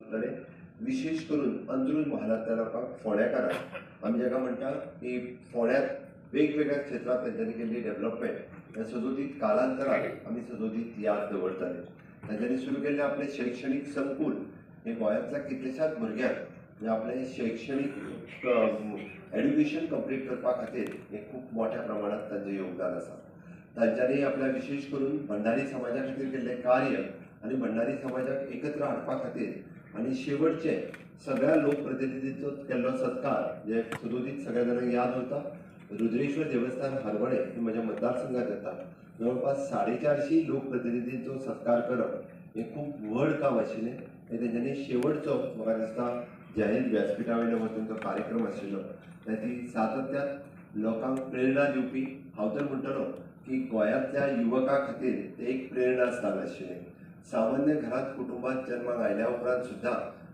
कडे विशेष करून अंदरून म्हालांतल्या लोकांक फोंड्याकारांक आमी जाका म्हणटा की फोंड्यात वेगवेगळ्या क्षेत्रात तेंच्यांनी केल्ली डेव्हलपमेंट हे सदोदीत कालांतरान आमी सदोदीत याद दवरताले. तेंच्यांनी सुरू केल्लें आपलें शैक्षणीक संकूल हे गोंयांतल्या कितल्याशाच भुरग्यांक म्हणजे आपलें शैक्षणीक एड्युकेशन कंप्लीट करपा खातीर हे खूब मोठ्या प्रमाणात तांचें योगदान आसा. तांच्यांनी आपल्या विशेष करून भंडारी समाजा खातीर केल्लें कार्य आनी भंडारी समाजाक एकत्र हाडपा खातीर आनी शेवटचे सगळ्या लोकप्रतिनिधींचो केल्लो सत्कार जे सदोदीत सगळ्या जाणांक याद उरता. रुद्रेश्वर देवस्थान हरवणे ही म्हज्या मतदारसंघात येता. जवळपास 450 लोकप्रतिनिधींचो सत्कार करप हे खूब व्हड काम आशिल्लें. हे तेंच्यांनी शेवटचो म्हाका दिसता जयंत व्यासपीठा वयलो हो तुमचो कार्यक्रम आशिल्लो. ती सातत्यान लोकांक प्रेरणा दिवपी हांव तर म्हणटलो की गोंयांतल्या युवकां खातीर ते एक प्रेरणा स्थान आशिल्लें. सामान्य घरांत कुटुंबात जन्माक आयल्या उपरांत सुद्दां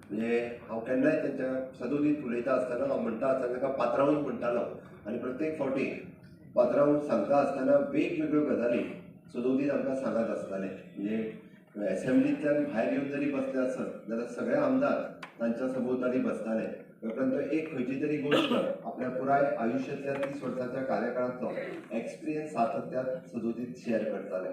म्हणजे हांव केन्नाय तेंच्या सदोदीत उलयता आसतना हांव म्हणटा आसतना ताका पात्रांवूच म्हणटालो आनी प्रत्येक फावटी पात्रांव सांगता आसतना वेगवेगळ्यो गजाली सदोदीत आमकां सांगत आसताले. म्हणजे एसेंब्लींतल्यान भायर येवन जरी बसले आसत जाल्यार सगळे आमदार तांच्या सभोवताली बसताले. उपरांत एक खंयची तरी गोश्ट आपल्या पुराय आयुश्यांतल्या 30 वर्सांच्या कार्यकाळांतलो एक्सपिरियन्स सातत्यान सदोदीत शेअर करताले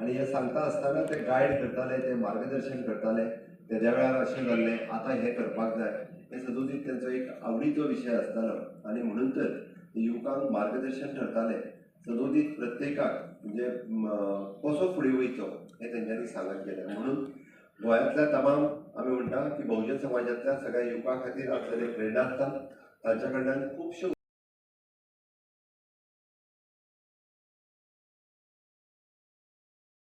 आनी हे सांगता आसतना ते गायड करताले, ते मार्गदर्शन करताले. तेद्या वेळार अशें जाल्लें आतां हें करपाक जाय हे सदोदीत तेंचो एक आवडीचो विशय आसतालो आनी म्हणून तर युवकांक मार्गदर्शन ठरताले. सदोदीत प्रत्येकाक म्हणजे कसो फुडें वयचो हें तेंच्यांनी सांगत गेलें. म्हणून गोंयांतल्या तमाम आमी म्हणटा की बहुजन समाजांतल्या सगळ्या युवकां खातीर आसलेलें प्रेरणास्थान तांच्या कडल्यान खुबश्यो